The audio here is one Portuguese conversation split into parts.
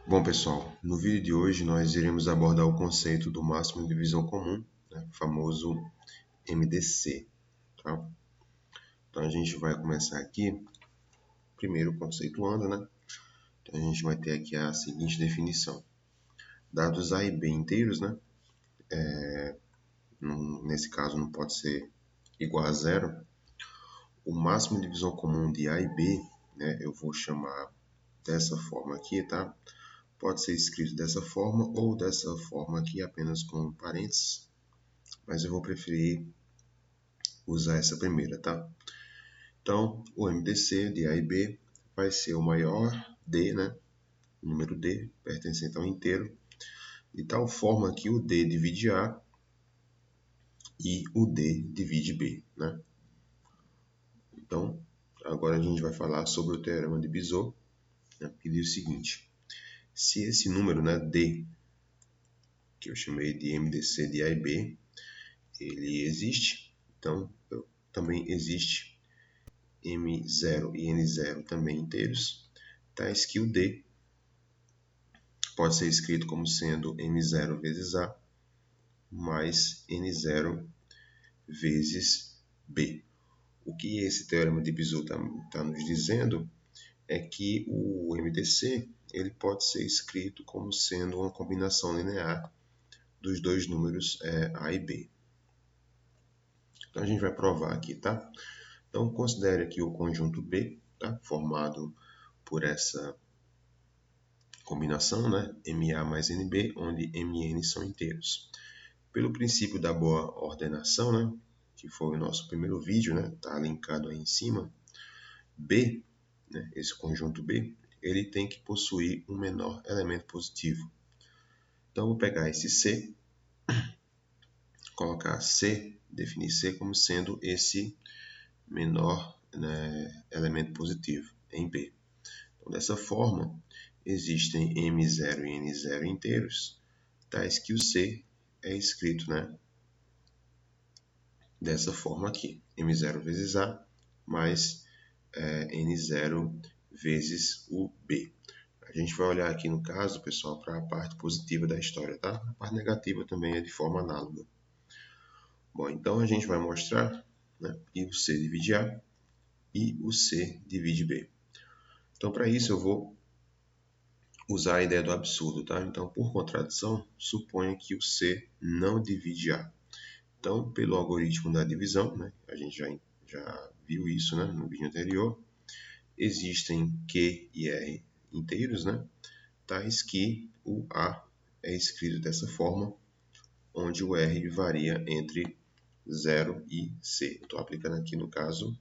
Bom, pessoal, no vídeo de hoje nós iremos abordar o conceito do máximo de divisão comum, né, famoso MDC. Tá? Então a gente vai começar aqui, primeiro conceituando, né? Então a gente vai ter aqui a seguinte definição. Dados A e B inteiros, né? Nesse caso não pode ser igual a zero. O máximo de divisão comum de A e B, né, eu vou chamar dessa forma aqui, tá? Pode ser escrito dessa forma ou dessa forma aqui, apenas com parênteses, mas eu vou preferir usar essa primeira, tá? Então, o MDC de A e B vai ser o maior D, né? O número D, pertencente ao inteiro, de tal forma que o D divide A e o D divide B, né? Então, agora a gente vai falar sobre o teorema de Bezout, né, que diz o seguinte: se esse número, né, D, que eu chamei de MDC de A e B, ele existe, então também existe M0 e N0 também inteiros, tais que o D pode ser escrito como sendo M0 vezes A mais N0 vezes B. O que esse teorema de Bezout está nos dizendo é que o MDC ele pode ser escrito como sendo uma combinação linear dos dois números A e B. Então a gente vai provar aqui, tá? Então considere aqui o conjunto B, tá? Formado por essa combinação, né? MA mais NB, onde MN são inteiros. Pelo princípio da boa ordenação, né? Que foi o nosso primeiro vídeo, né? Tá linkado aí em cima. B, né? Esse conjunto B, ele tem que possuir um menor elemento positivo. Então, vou pegar esse C, colocar C, definir C como sendo esse menor, né, elemento positivo em B. Então, dessa forma, existem M0 e N0 inteiros, tais que o C é escrito, né, dessa forma aqui, M0 vezes A mais N0 vezes o B. A gente vai olhar aqui no caso, pessoal, para a parte positiva da história, tá? A parte negativa também é de forma análoga. Bom, então a gente vai mostrar, né, que o C divide A e o C divide B. Então, para isso eu vou usar a ideia do absurdo, tá? Então, por contradição, suponha que o C não divide A. Então, pelo algoritmo da divisão, né, a gente já viu isso, né, no vídeo anterior, existem Q e R inteiros, né, tais que o A é escrito dessa forma, onde o R varia entre 0 e C. Estou aplicando aqui, no caso,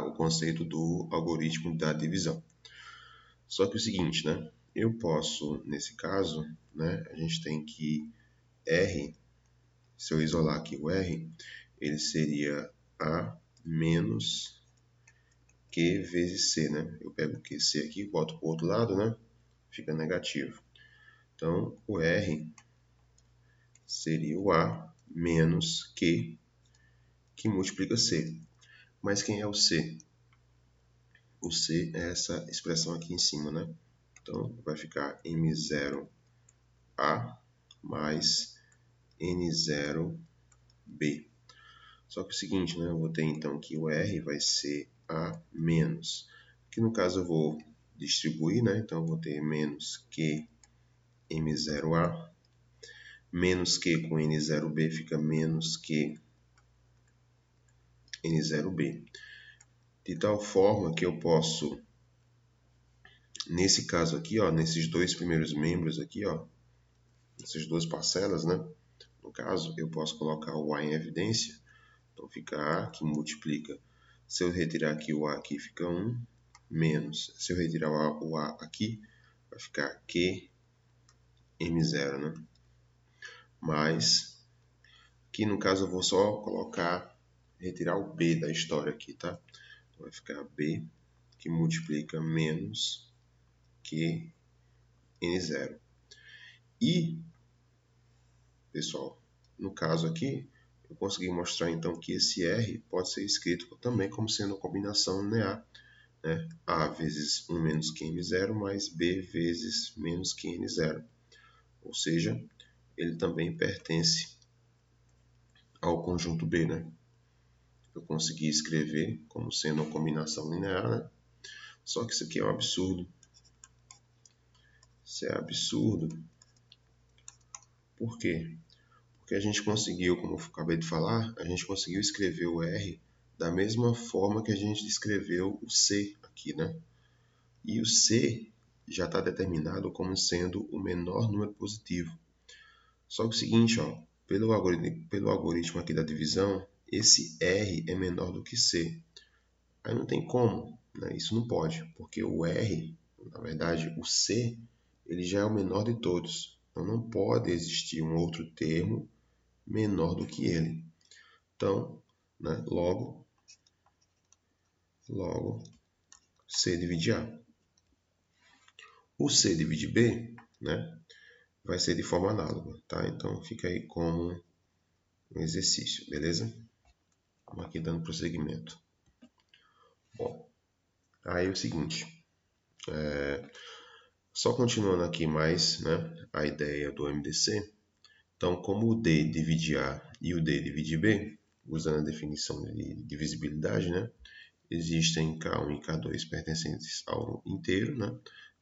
o conceito do algoritmo da divisão. Só que é o seguinte, né, eu posso, nesse caso, né, a gente tem que R, se eu isolar aqui o R, ele seria A menos Q vezes C, né? Eu pego o QC aqui, boto para o outro lado, né? Fica negativo. Então, o R seria o A menos Q, que multiplica C. Mas quem é o C? O C é essa expressão aqui em cima, né? Então, vai ficar M0A mais N0B. Só que é o seguinte, né? Eu vou ter então que o R vai ser A menos, que no caso eu vou distribuir, né? Então eu vou ter menos Q M0A, menos Q com N0B fica menos Q N0B. De tal forma que eu posso, nesse caso aqui, ó, nesses dois primeiros membros aqui, ó, essas duas parcelas, né? No caso, eu posso colocar o A em evidência. Então fica A que multiplica. Se eu retirar aqui o A aqui, fica 1, menos. Se eu retirar o A aqui, vai ficar Q M0, né? Mais, que no caso eu vou só colocar, retirar o B da história aqui, tá? Então vai ficar B que multiplica menos Q N0. E, pessoal, no caso aqui, eu consegui mostrar então que esse R pode ser escrito também como sendo uma combinação linear né? A vezes 1 menos que M0 mais B vezes menos que N0. Ou seja, ele também pertence ao conjunto B, né? Eu consegui escrever como sendo uma combinação linear, né? Só que isso aqui é um absurdo. Isso é absurdo. Por quê? Porque a gente conseguiu, como eu acabei de falar, a gente conseguiu escrever o R da mesma forma que a gente escreveu o C aqui, né? E o C já está determinado como sendo o menor número positivo. Só que o seguinte, ó, pelo algoritmo aqui da divisão, esse R é menor do que C. Aí não tem como, né? Isso não pode, porque o R, na verdade, o C, ele já é o menor de todos. Então não pode existir um outro termo menor do que ele. Então, né, logo, C divide A. O C divide B, né, vai ser de forma análoga, tá? Então fica aí como um exercício, beleza? Vamos aqui dando prosseguimento. Bom, aí é o seguinte, só continuando aqui mais, né, a ideia do MDC. Então, como o D divide A e o D divide B, usando a definição de divisibilidade, né, existem K1 e K2 pertencentes ao inteiro, né,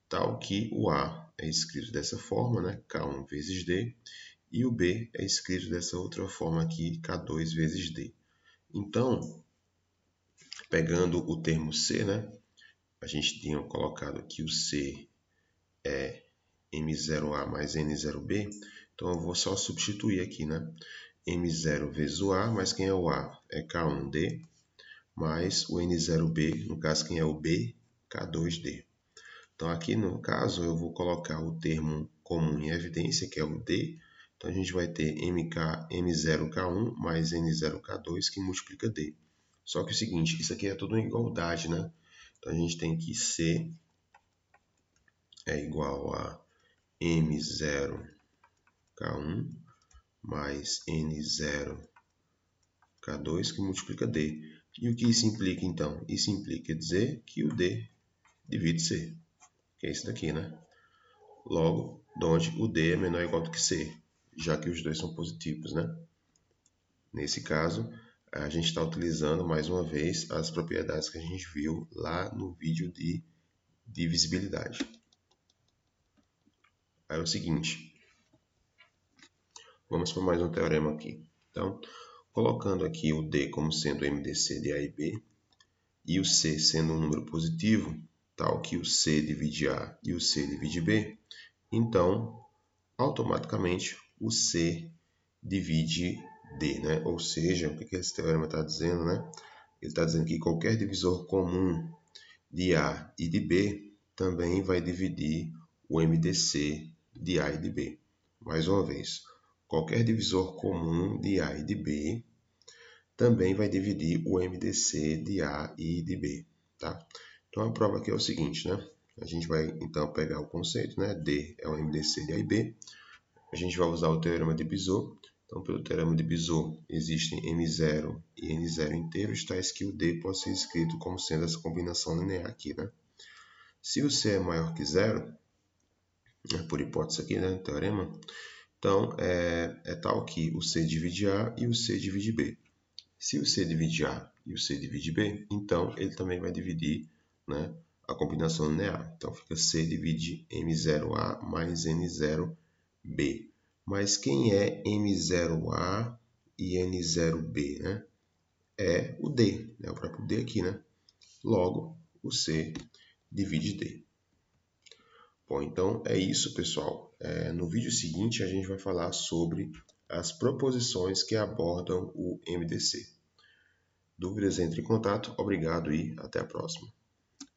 tal que o A é escrito dessa forma, né, K1 vezes D, e o B é escrito dessa outra forma aqui, K2 vezes D. Então, pegando o termo C, né, a gente tinha colocado aqui o C é M0A mais N0B, então eu vou só substituir aqui, né? M0 vezes o A, mas quem é o A? É K1D, mais o N0B, no caso quem é o B? K2D. Então aqui no caso eu vou colocar o termo comum em evidência, que é o D. Então a gente vai ter M0K1 mais N0K2 que multiplica D. Só que é o seguinte, isso aqui é tudo em igualdade, né? Então a gente tem que C é igual a M0K1 mais N0K2 que multiplica D. E o que isso implica então? Isso implica dizer que o D divide C, que é isso daqui, né? Logo, onde o D é menor ou igual do que C, já que os dois são positivos, né? Nesse caso, a gente está utilizando mais uma vez as propriedades que a gente viu lá no vídeo de divisibilidade. Aí é o seguinte, vamos para mais um teorema aqui. Então, colocando aqui o D como sendo o MDC de A e B, e o C sendo um número positivo, tal que o C divide A e o C divide B, então, automaticamente, o C divide D, né? Ou seja, o que esse teorema está dizendo, né? Ele está dizendo que qualquer divisor comum de A e de B também vai dividir o MDC de A e de B. Mais uma vez, qualquer divisor comum de A e de B também vai dividir o MDC de A e de B, tá? Então a prova aqui é o seguinte, né? A gente vai então pegar o conceito, né? D é o MDC de A e B. A gente vai usar o teorema de Bezout. Então, pelo teorema de Bezout, existem M0 e N0 inteiros, tais que o D pode ser escrito como sendo essa combinação linear aqui, né? Se o C é maior que zero, por hipótese aqui, né, teorema, então é tal que o C divide A e o C divide B. Se o C divide A e o C divide B, então ele também vai dividir, né, a combinação linear. Então fica C divide M0A mais N0B. Mas quem é M0A e N0B, né? É o D, é o próprio D aqui, né? Logo, o C divide D. Bom, então é isso, pessoal. No vídeo seguinte a gente vai falar sobre as proposições que abordam o MDC. Dúvidas, entre em contato. Obrigado e até a próxima.